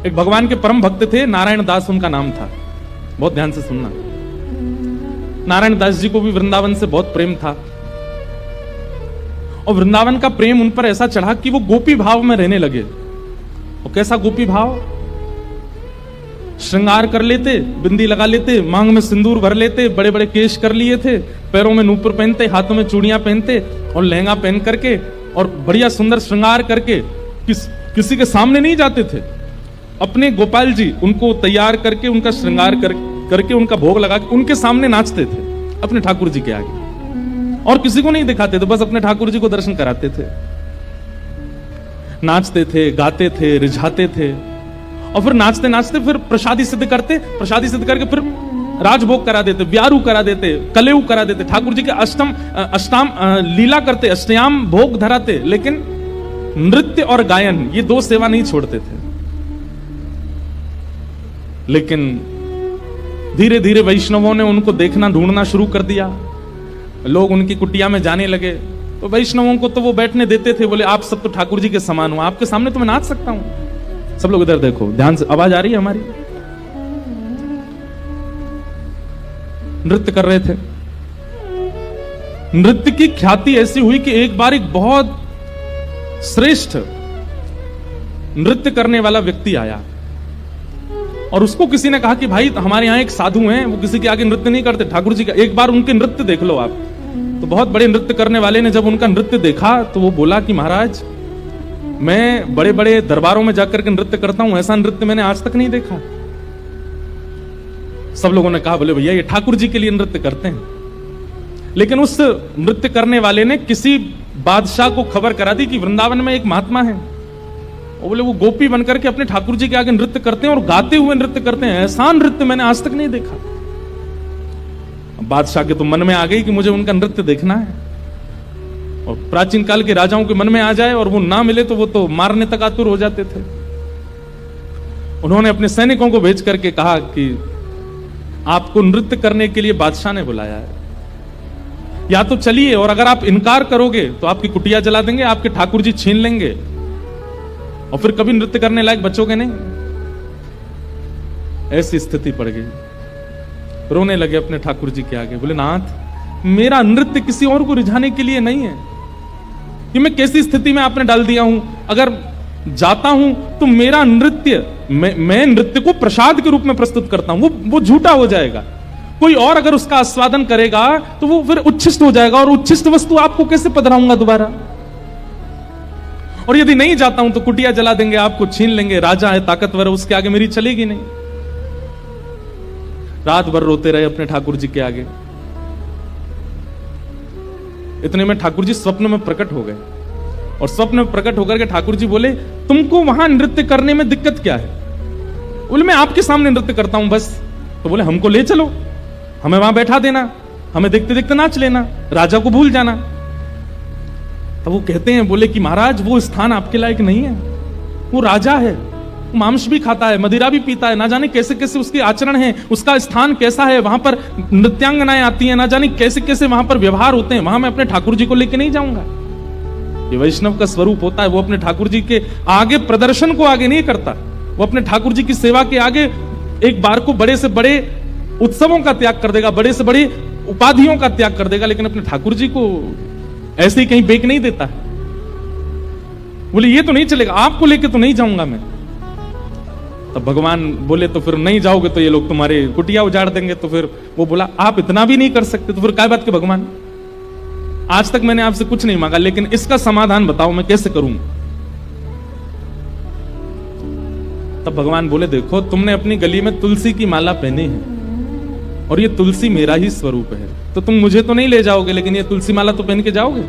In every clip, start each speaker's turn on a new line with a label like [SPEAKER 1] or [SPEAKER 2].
[SPEAKER 1] एक भगवान के परम भक्त थे, नारायण दास उनका नाम था। बहुत ध्यान से सुनना। नारायण दास जी को भी वृंदावन से बहुत प्रेम था, और वृंदावन का प्रेम उन पर ऐसा चढ़ा कि वो गोपी भाव में रहने लगे। और कैसा गोपी भाव? श्रृंगार कर लेते, बिंदी लगा लेते, मांग में सिंदूर भर लेते, बड़े बड़े केश कर लिए थे, पैरों में नूपुर पहनते, हाथों में चूड़ियां पहनते और लहंगा पहन करके और बढ़िया सुंदर श्रृंगार करके किसी के सामने नहीं जाते थे। अपने गोपाल जी उनको तैयार करके, उनका श्रृंगार करके उनका भोग लगा के उनके सामने नाचते थे, अपने ठाकुर जी के आगे, और किसी को नहीं दिखाते थे, बस अपने ठाकुर जी को दर्शन कराते थे। नाचते थे, गाते थे, रिझाते थे, और फिर नाचते नाचते फिर प्रसादी सिद्ध करते, प्रसादी सिद्ध करके फिर राजभोग करा देते, ब्यारू करा देते, कलेऊ करा देते, ठाकुर जी के अष्टाम लीला करते, अष्टयाम भोग धराते, लेकिन नृत्य और गायन ये दो सेवा नहीं छोड़ते थे। लेकिन धीरे धीरे वैष्णवों ने उनको देखना ढूंढना शुरू कर दिया, लोग उनकी कुटिया में जाने लगे। तो वैष्णवों को तो वो बैठने देते थे, बोले आप सब तो ठाकुर जी के समान हो, आपके सामने तो मैं नाच सकता हूं। सब लोग इधर देखो, ध्यान से, आवाज आ रही है हमारी? नृत्य कर रहे थे। नृत्य की ख्याति ऐसी हुई कि एक बार एक बहुत श्रेष्ठ नृत्य करने वाला व्यक्ति आया, और उसको किसी ने कहा कि भाई हमारे यहां एक साधु हैं, वो किसी के आगे नृत्य नहीं करते, ठाकुर जी का एक बार उनके नृत्य देख लो आप। तो बहुत बड़े नृत्य करने वाले ने जब उनका नृत्य देखा तो वो बोला कि महाराज मैं बड़े बड़े दरबारों में जाकर के नृत्य करता हूं, ऐसा नृत्य मैंने आज तक नहीं देखा। सब लोगों ने कहा बोले भैया ये ठाकुर जी के लिए नृत्य करते हैं। लेकिन उस नृत्य करने वाले ने किसी बादशाह को खबर करा दी कि वृंदावन में एक महात्मा है, और बोले वो गोपी बनकर के अपने ठाकुर जी के आगे नृत्य करते हैं और गाते हुए नृत्य करते हैं, ऐसा नृत्य मैंने आज तक नहीं देखा। बादशाह के तो मन में आ गई कि मुझे उनका नृत्य देखना है, और प्राचीन काल के राजाओं के मन में आ जाए और वो ना मिले तो वो तो मारने तक आतुर हो जाते थे। उन्होंने अपने सैनिकों को भेज करके कहा कि आपको नृत्य करने के लिए बादशाह ने बुलाया है, या तो चलिए, और अगर आप इनकार करोगे तो आपकी कुटिया जला देंगे, आपके ठाकुर जी छीन लेंगे, और फिर कभी नृत्य करने लायक बचोगे नहीं। ऐसी स्थिति पड़ गई। रोने लगे अपने ठाकुर जी के आगे, बोले नाथ मेरा नृत्य किसी और को रिझाने के लिए नहीं है, कि मैं कैसी स्थिति में आपने डाल दिया हूं। अगर जाता हूं तो मेरा नृत्य, मैं नृत्य को प्रसाद के रूप में प्रस्तुत करता हूं, वो झूठा हो जाएगा। कोई और अगर उसका आस्वादन करेगा तो वो फिर उच्छिष्ट हो जाएगा, और उच्छिष्ट वस्तु आपको कैसे पधराऊंगा दोबारा। और यदि नहीं जाता हूं तो कुटिया जला देंगे, आपको छीन लेंगे, राजा है, ताकतवर है, उसके आगे मेरी चलेगी नहीं। रात भर रोते रहे अपने ठाकुर जी के आगे। इतने में ठाकुर जी स्वप्न में प्रकट हो गए, और स्वप्न में प्रकट होकर के ठाकुर जी बोले तुमको वहां नृत्य करने में दिक्कत क्या है? बोले मैं आपके सामने नृत्य करता हूं बस। तो बोले हमको ले चलो, हमें वहां बैठा देना, हमें देखते देखते नाच लेना, राजा को भूल जाना। तो वो कहते हैं, बोले कि महाराज वो स्थान आपके लायक नहीं है, वो राजा है, वो मांस भी खाता है, मदिरा भी पीता है, ना जाने कैसे कैसे उसके आचरण है, उसका स्थान कैसा है, वहां पर नृत्यांगनाएं आती हैं, ना जाने कैसे कैसे वहां पर व्यवहार होते हैं, वहां मैं अपने ठाकुर जी को लेके नहीं जाऊंगा। ये वैष्णव का स्वरूप होता है, वो अपने ठाकुर जी के आगे प्रदर्शन को आगे नहीं करता, वो अपने ठाकुर जी की सेवा के आगे एक बार को बड़े से बड़े उत्सवों का त्याग कर देगा, बड़े से बड़े उपाधियों का त्याग कर देगा, लेकिन अपने ठाकुर जी को ऐसे ही कहीं बेक नहीं देता। बोले ये तो नहीं चलेगा, आपको लेके तो नहीं जाऊंगा मैं। तब भगवान बोले तो फिर नहीं जाओगे तो ये लोग तुम्हारे कुटिया उजाड़ देंगे। तो फिर वो बोला आप इतना भी नहीं कर सकते, तो फिर क्या बात के भगवान, आज तक मैंने आपसे कुछ नहीं मांगा, लेकिन इसका समाधान बताओ मैं कैसे करूं। तब भगवान बोले देखो तुमने अपनी गली में तुलसी की माला पहनी है, और ये तुलसी मेरा ही स्वरूप है, तो तुम मुझे तो नहीं ले जाओगे, लेकिन ये तुलसी माला तो पहन के जाओगे।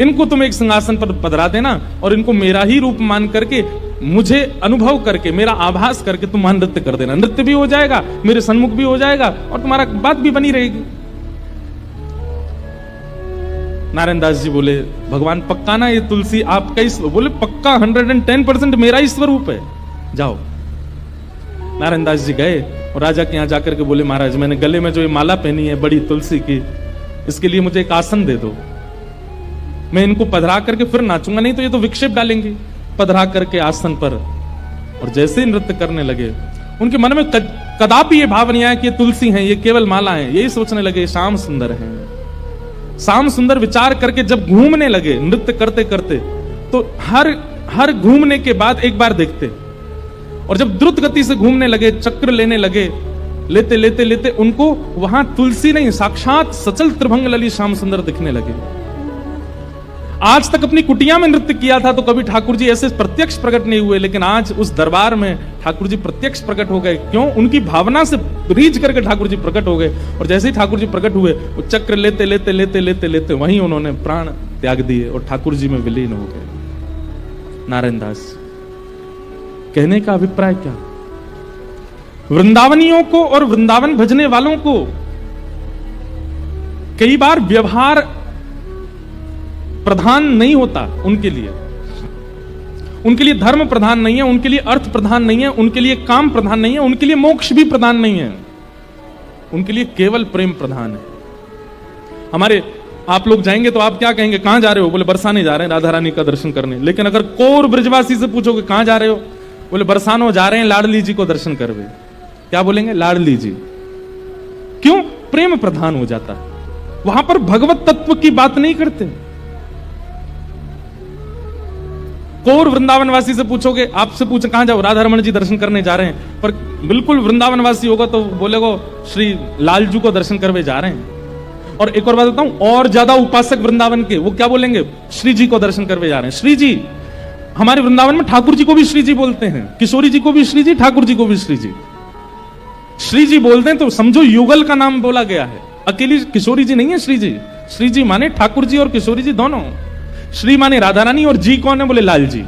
[SPEAKER 1] इनको तुम एक सिंहासन पर पधरा देना, और इनको मेरा ही रूप मान करके, मुझे अनुभव करके, मेरा आभास करके तुम वहां नृत्य कर देना। नृत्य भी हो जाएगा, मेरे सन्मुख भी हो जाएगा, और तुम्हारा बात भी बनी रहेगी। नारायण दास जी बोले भगवान पक्का ना ये तुलसी आपका ही? बोले पक्का 110% मेरा ही स्वरूप है, जाओ। नारायण दास जी गए और राजा के यहां जाकर के बोले महाराज मैंने गले में जो ये माला पहनी है बड़ी तुलसी की, इसके लिए मुझे एक आसन दे दो, मैं इनको पधरा करके फिर नाचूंगा, नहीं तो ये तो विक्षेप डालेंगे। पधरा करके आसन पर और जैसे ही नृत्य करने लगे, उनके मन में कदापि ये भाव नहीं आया कि ये तुलसी हैं, ये केवल माला हैं। यही सोचने लगे श्याम सुंदर हैं। श्याम सुंदर विचार करके जब घूमने लगे नृत्य करते करते, तो हर घूमने के बाद एक बार देखते, और जब द्रुत गति से घूमने लगे, चक्र लेने लगे, लेते लेते लेते उनको वहां तुलसी नहीं, साक्षात सचल त्रिभंग लली श्याम सुंदर दिखने लगे। आज तक अपनी कुटिया में नृत्य किया था तो कभी ठाकुर जी ऐसे प्रत्यक्ष प्रकट नहीं हुए, लेकिन आज उस दरबार में ठाकुर जी प्रत्यक्ष प्रकट हो गए। क्यों? उनकी भावना से रीझ करके ठाकुर जी प्रकट हो गए। और जैसे ही ठाकुर जी प्रकट हुए, वो चक्र लेते लेते लेते लेते लेते वहीं उन्होंने प्राण त्याग दिए और ठाकुर जी में विलीन हो गए। नारायण दास कहने का अभिप्राय क्या? वृंदावनियों को और वृंदावन भजने वालों को कई बार व्यवहार प्रधान नहीं होता। उनके लिए धर्म प्रधान नहीं है, उनके लिए अर्थ प्रधान नहीं है, उनके लिए काम प्रधान नहीं है, उनके लिए मोक्ष भी प्रधान नहीं है, उनके लिए केवल प्रेम प्रधान है। हमारे आप लोग जाएंगे तो आप क्या कहेंगे? कहां जा रहे हो? बोले बरसाने जा रहे हैं राधा रानी का दर्शन करने। लेकिन अगर कोर ब्रजवासी से पूछोगे कहां जा रहे हो? बोले बरसानो जा रहे हैं लाडली जी को दर्शन करवे। क्या बोलेंगे? लाडली जी। क्यों? प्रेम प्रधान हो जाता है, वहां पर भगवत तत्व की बात नहीं करते। कोर वृंदावनवासी से पूछोगे, आपसे पूछे कहां जाओ? राधा रमण जी दर्शन करने जा रहे हैं। पर बिल्कुल वृंदावनवासी होगा तो बोलेगो श्री लालजू को दर्शन करवे जा रहे हैं। और एक और बात बताऊं, और ज्यादा उपासक वृंदावन के, वो क्या बोलेंगे? श्री जी को दर्शन करवे जा रहे हैं। श्री जी, हमारे वृंदावन में ठाकुर जी को भी श्री जी बोलते हैं, किशोरी जी को भी श्री जी, ठाकुर जी को भी श्री जी। श्री जी बोलते हैं तो समझो युगल का नाम बोला गया है, अकेली किशोरी जी नहीं है श्री जी। श्री जी माने ठाकुर जी और किशोरी जी दोनों। श्री माने राधा रानी, और जी कौन है? बोले लाल जी,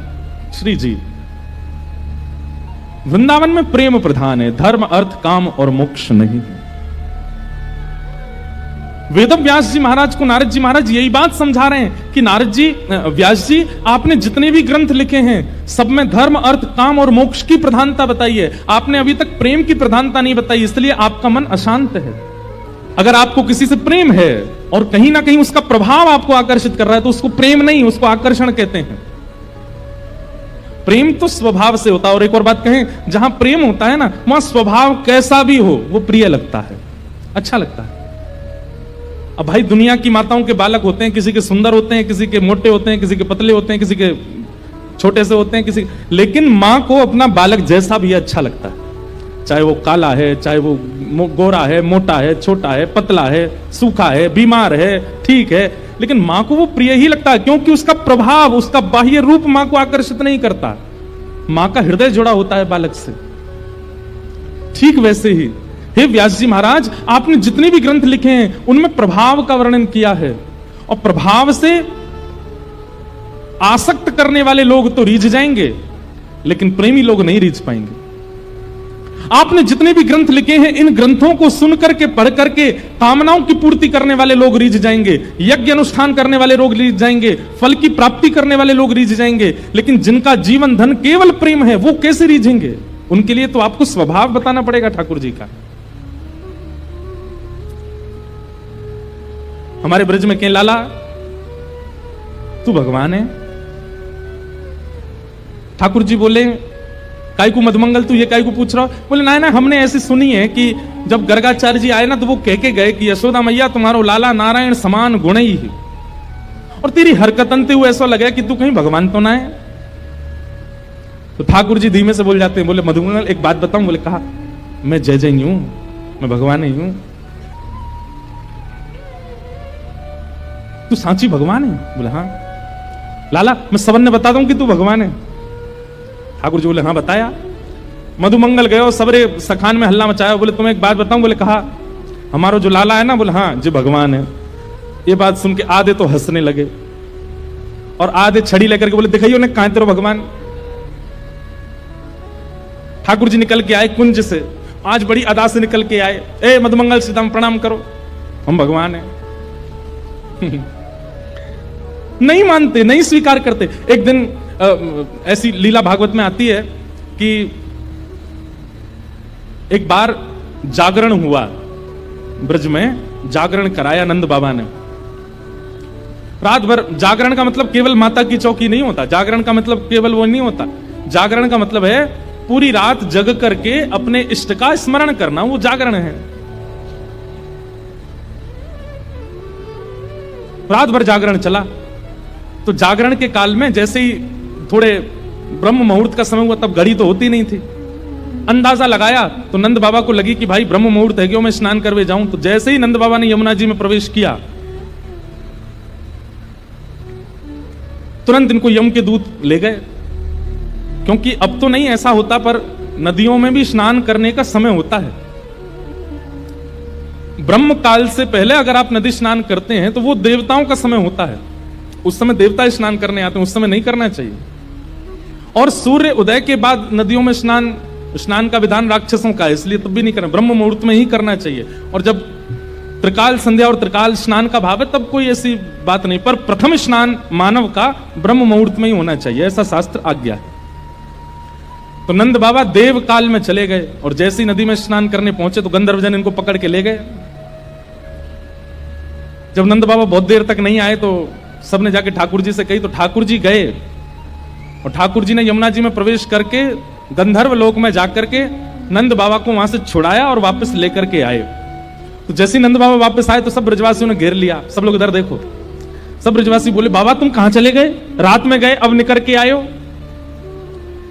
[SPEAKER 1] श्री जी। वृंदावन में प्रेम प्रधान है, धर्म अर्थ काम और मोक्ष नहीं है। वेद व्यास जी महाराज को नारद जी महाराज यही बात समझा रहे हैं कि नारद जी, व्यास जी, आपने जितने भी ग्रंथ लिखे हैं सब में धर्म अर्थ काम और मोक्ष की प्रधानता बताई है, आपने अभी तक प्रेम की प्रधानता नहीं बताई, इसलिए आपका मन अशांत है। अगर आपको किसी से प्रेम है और कहीं ना कहीं उसका प्रभाव आपको आकर्षित कर रहा है तो उसको प्रेम नहीं, उसको आकर्षण कहते हैं। प्रेम तो स्वभाव से होता है। और एक और बात कहें, जहां प्रेम होता है ना, वहां स्वभाव कैसा भी हो वो प्रिय लगता है, अच्छा लगता है। अब भाई दुनिया की माताओं के बालक होते हैं, किसी के सुंदर होते हैं, किसी के मोटे होते हैं, किसी के पतले होते हैं, किसी के छोटे से होते हैं, किसी, लेकिन मां को अपना बालक जैसा भी अच्छा लगता है, चाहे वो काला है, चाहे वो गोरा है, मोटा है, छोटा है, पतला है, सूखा है, बीमार है, ठीक है, लेकिन मां को वो प्रिय ही लगता है, क्योंकि उसका प्रभाव, उसका बाह्य रूप मां को आकर्षित नहीं करता। मां का हृदय जुड़ा होता है बालक से। ठीक वैसे ही हे व्यास जी महाराज, आपने जितने भी ग्रंथ लिखे हैं उनमें प्रभाव का वर्णन किया है, और प्रभाव से आसक्त करने वाले लोग तो रीझ जाएंगे, लेकिन प्रेमी लोग नहीं रीझ पाएंगे। आपने जितने भी ग्रंथ लिखे हैं, इन ग्रंथों को सुन करके, पढ़ करके कामनाओं की पूर्ति करने वाले लोग रीझ जाएंगे, यज्ञ अनुष्ठान करने वाले लोग रीझ जाएंगे, फल की प्राप्ति करने वाले लोग रीझ जाएंगे, लेकिन जिनका जीवन धन केवल प्रेम है वो कैसे रीझेंगे? उनके लिए तो आपको स्वभाव बताना पड़ेगा ठाकुर जी का। हमारे ब्रज में कहें, लाला तू भगवान है। ठाकुर जी बोले, काय को मधुमंगल तू ये काय को पूछ रहा हो? बोले ना ना, हमने ऐसी सुनी है कि जब गर्गाचार्य जी आए ना तो वो कह के गए कि यशोदा मैया तुम्हारो लाला नारायण समान गुण ही है, और तेरी हरकतन ते हुए ऐसा लगा कि तू कहीं भगवान तो ना है। तो ठाकुर जी धीमे से बोल जाते हैं, बोले मधुमंगल एक बात बताऊं? बोले कहा, मैं जय जय नहीं हूं, मैं भगवान नहीं हूं। तू सांची भगवान है? बोले हाँ। लाला मैं सबन ने बता दूं कि तू भगवान है? ठाकुर जी बोले हाँ बताया। मधुमंगल गए और सबरे सखान में हल्ला मचाया। बोले तुम्हें एक बात बताऊं? बोले कहा, हमारा जो लाला है ना, बोले हाँ जी भगवान है। ये बात सुन के आधे तो हंसने लगे और आधे छड़ी लेकर के बोले दिखाइयो ने कहां तेरो भगवान। ठाकुर जी निकल के आए कुंज से, आज बड़ी अदा से निकल के आए, ए मधुमंगल सीता प्रणाम करो, हम भगवान हैं। नहीं मानते, नहीं स्वीकार करते। एक दिन ऐसी लीला भागवत में आती है कि एक बार जागरण हुआ, ब्रज में जागरण कराया नंद बाबा ने। रात भर जागरण का मतलब केवल माता की चौकी नहीं होता, जागरण का मतलब केवल वो नहीं होता। जागरण का मतलब है पूरी रात जग करके अपने इष्ट का स्मरण करना, वो जागरण है। रात भर जागरण चला। तो जागरण के काल में जैसे ही थोड़े ब्रह्म मुहूर्त का समय हुआ, तब घड़ी तो होती नहीं थी, अंदाजा लगाया तो नंद बाबा को लगी कि भाई ब्रह्म मुहूर्त है, क्यों मैं स्नान करवे जाऊं। तो जैसे ही नंद बाबा ने यमुना जी में प्रवेश किया, तुरंत इनको यम के दूत ले गए, क्योंकि अब तो नहीं ऐसा होता, पर नदियों में भी स्नान करने का समय होता है। ब्रह्म काल से पहले अगर आप नदी स्नान करते हैं तो वो देवताओं का समय होता है, उस समय देवता स्नान करने आते हैं, उस समय नहीं करना चाहिए। और सूर्य उदय के बाद नदियों में स्नान का विधान राक्षसों का है, इसलिए तब भी नहीं करना, ब्रह्म मुहूर्त में ही करना चाहिए। और जब त्रिकाल संध्या और त्रिकाल स्नान का भाव है तब कोई ऐसी बात नहीं, पर प्रथम स्नान मानव का ब्रह्म मुहूर्त में ही होना चाहिए, ऐसा शास्त्र आज्ञा है। तो नंद बाबा देव काल में चले गए और जैसी नदी में स्नान करने पहुंचे तो गंधर्वजन इनको पकड़ के ले गए। जब नंद बाबा बहुत देर तक नहीं आए तो सबने जाके ठाकुर जी से कही, तो ठाकुर जी गए और ठाकुर जी ने यमुना जी में प्रवेश करके गंधर्व लोक में जाकर के नंद बाबा को वहां से छुड़ाया और वापस लेकर के आए। तो जैसे ही नंद बाबा वापस आए तो सब ब्रजवासियों ने घेर लिया, सब लोग इधर देखो। सब ब्रजवासी बोले, बाबा तुम कहां चले गए, रात में गए अब निकल के आए हो।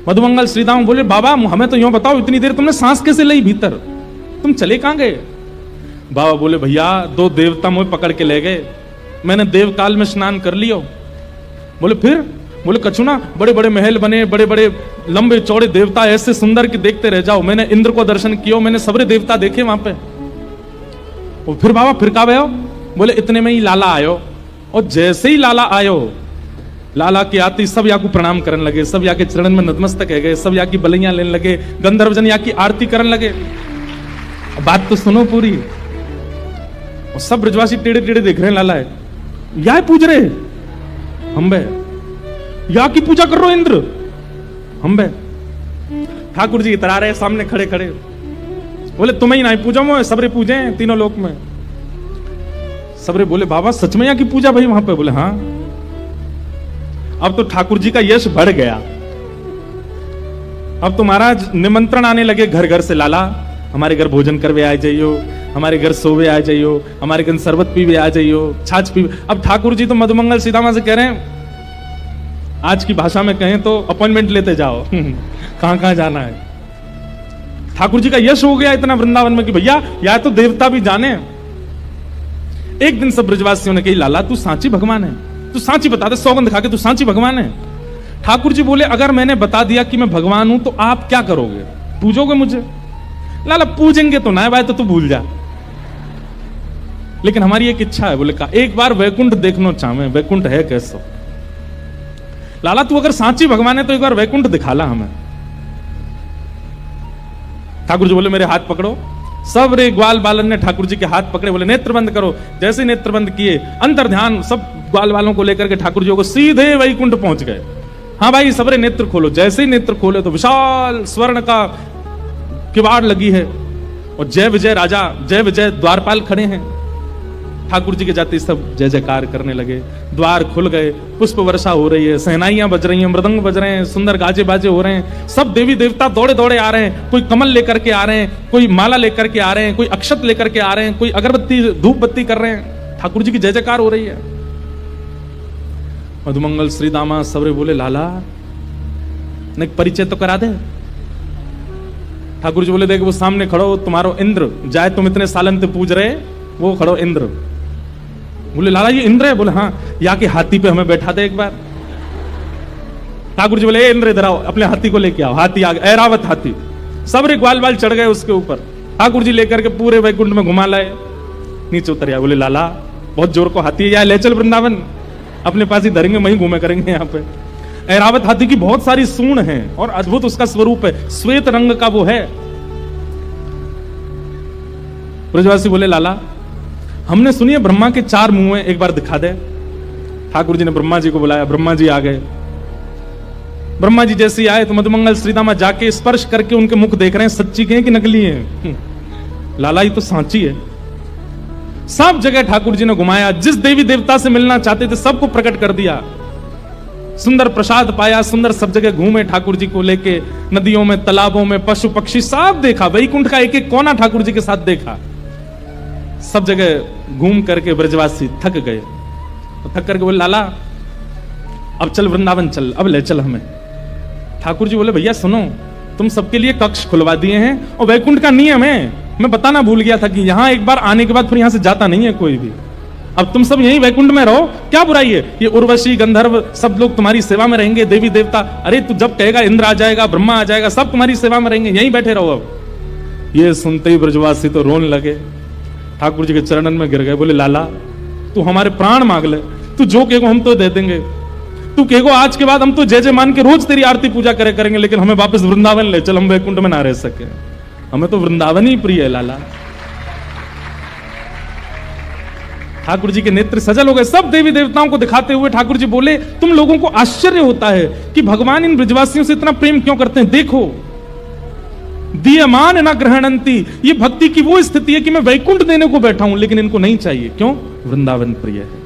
[SPEAKER 1] मधुमंगल श्रीदाम बोले, बाबा हमें तो यूं बताओ, इतनी देर तुमने सांस कैसे ली भीतर, तुम चले कहां गए। बाबा बोले, भैया दो देवता मुझे पकड़ के ले गए, मैंने देव काल में स्नान कर लियो। बोले फिर? बोले कछुना, बड़े बड़े महल बने, बड़े बड़े लंबे चौड़े देवता ऐसे सुंदर कि देखते रह जाओ। मैंने इंद्र को दर्शन किया, मैंने सबरे देवता देखे वहां पे। और फिर बाबा फिर कब आयो? बोले इतने में ही लाला आयो। और जैसे ही लाला आयो, लाला की आती सब या को प्रणाम करने लगे, सब या के चरण में नतमस्तक है गए, सब या की बलियां लेने लगे, गंधर्वजन या की आरती करने लगे। बात तो सुनो पूरी। और सब ब्रजवासी टेढ़े टेढ़े देख रहे हैं, लाला है या पूज रहे हम बे, या की पूजा कर रहे हो इंद्र हम बे। ठाकुर जी इतरा रहे सामने खड़े खड़े, बोले तुम्हें ही नहीं पूजा, मैं सबरे पूजे हैं तीनों लोक में। सबरे बोले, बाबा सच में या की पूजा भाई वहां पे? बोले हाँ। अब तो ठाकुर जी का यश बढ़ गया, अब तो महाराज निमंत्रण आने लगे घर घर से, लाला हमारे घर भोजन करवे आ जाइयो, हमारे घर सोवे आ जाइयो, हमारे घर शरबत पीवे आ जाइयो, छाछ पीवे। अब ठाकुर जी तो मधुमंगल सीतामा से कह रहे हैं, आज की भाषा में कहें तो अपॉइंटमेंट लेते जाओ कहां कहां जाना है। ठाकुर जी का यश हो गया इतना वृंदावन में कि भैया या तो देवता भी जाने। एक दिन सब ब्रजवासियों ने कही, लाला तू सांची भगवान है, तू सांची बता दे, सौगंध खा के तू सांची भगवान है। ठाकुर जी बोले, अगर मैंने बता दिया कि मैं भगवान हूं तो आप क्या करोगे, पूजोगे मुझे? लाला पूजेंगे तो ना भाई, तो तू भूल जा, लेकिन हमारी एक इच्छा है। बोले का एक बार वैकुंठ देखना चाहे, वैकुंठ है कैसो? लाला तू अगर सांची भगवान है तो एक बार वैकुंठ दिखाला हमें। ठाकुर जी बोले, मेरे हाथ पकड़ो। सब रे ग्वाल बालन ने ठाकुर जी के हाथ पकड़े, बोले नेत्र बंद करो। जैसे नेत्र बंद किए, अंतर ध्यान, सब ग्वाल बालों को लेकर के ठाकुर जी को सीधे वैकुंठ पहुंच गए। हाँ भाई सबरे नेत्र खोलो। जैसे ही नेत्र खोले तो विशाल स्वर्ण का किवाड़ लगी है और जय विजय राजा, जय विजय द्वारपाल खड़े हैं। ठाकुर जी के जाते सब जय जयकार करने लगे, द्वार खुल गए, पुष्प वर्षा हो रही है, सहनाइयां बज रही हैं, मृदंग बज रहे हैं, सुंदर गाजे बाजे हो रहे हैं। सब देवी देवता दौड़े दौड़े आ रहे हैं, कोई कमल लेकर के आ रहे हैं, कोई माला लेकर के आ रहे हैं, कोई अक्षत लेकर के आ रहे हैं, कोई अगरबत्ती धूप बत्ती कर रहे हैं। ठाकुर जी की जय जयकार हो रही है। मधुमंगल श्री दामा सबरे बोले, लाला ने परिचय तो करा दे। ठाकुर जी बोले, देख वो सामने खड़ो तुम्हारो इंद्र, जाए तुम इतने सालन से पूज रहे, वो खड़ो इंद्र। बोले, लाला ये इंद्र है? बोले हाँ। या के हाथी पे हमें बैठा दे एक बार। ठाकुर जी बोले, इंद्र इधर आओ, अपने हाथी को लेके आओ। हाथी आ गया, ऐरावत हाथी। सब रे ग्वाल बाल चढ़ गए उसके ऊपर। ठाकुर जी लेकर के पूरे वैकुंठ में घुमा लाए, नीचे उतर गया। बोले, लाला बहुत जोर को हाथी है, या ले चल वृंदावन, अपने पास ही धरेंगे, वहीं घूमे करेंगे यहाँ पे। ऐरावत हाथी की बहुत सारी सूंड है और अद्भुत उसका स्वरूप है, श्वेत रंग का वो है। ब्रजवासी बोले, लाला हमने सुनी है ब्रह्मा के 4 मुंह हैं, एक बार दिखा दे। ठाकुर जी ने ब्रह्मा जी को बुलाया, ब्रह्मा जी आ गए। ब्रह्मा जी जैसे आए तो मधुमंगल श्रीदामा जाके स्पर्श करके उनके मुख देख रहे हैं, सच्ची के हैं कि नकली है। लाला ये तो सांची है। सब जगह ठाकुर जी ने घुमाया, जिस देवी देवता से मिलना चाहते थे सबको प्रकट कर दिया। सुंदर प्रसाद पाया, सुंदर सब जगह घूमे ठाकुर जी को लेके, नदियों में, तालाबों में, पशु पक्षी सब देखा, वैकुंठ का एक एक कोना ठाकुर जी के साथ देखा। सब जगह घूम करके ब्रजवासी थक गए, तो थक करके बोले लाला अब चल वृंदावन चल, अब ले चल हमें। ठाकुर जी बोले भैया सुनो, तुम सबके लिए कक्ष खुलवा दिए हैं और वैकुंठ का नियम है, मैं बताना भूल गया था कि यहां एक बार आने के बाद फिर यहां से जाता नहीं है कोई भी। अब तुम सब यहीं वैकुंठ में रहो, क्या बुराई है? ये उर्वशी गंधर्व सब लोग तुम्हारी सेवा में रहेंगे, देवी देवता, अरे तू जब कहेगा इंद्र आ जाएगा, ब्रह्मा आ जाएगा, सब तुम्हारी सेवा में रहेंगे, यहीं बैठे रहो। अब ये सुनते ही ब्रजवासी तो रोने लगे, ठाकुर जी के चरणन में गिर गए, बोले लाला तू हमारे प्राण मांग ले, तू जो कहेगो हम तो दे देंगे, तू कहेगो आज के बाद हम तो जय जय मान के रोज तेरी आरती पूजा करे करेंगे, लेकिन हमें वापस वृंदावन ले चल, हम वैकुंठ में ना रह सके, हमें तो वृंदावन ही प्रिय है लाला। ठाकुर जी के नेत्र सजल हो गए, सब देवी देवताओं को दिखाते हुए ठाकुर जी बोले तुम लोगों को आश्चर्य होता है कि भगवान इन ब्रजवासियों से इतना प्रेम क्यों करते हैं, देखो दीयमान न ग्रहणंती, ये भक्ति की वो स्थिति है कि मैं वैकुंठ देने को बैठा हूं लेकिन इनको नहीं चाहिए, क्यों? वृंदावन प्रिय है।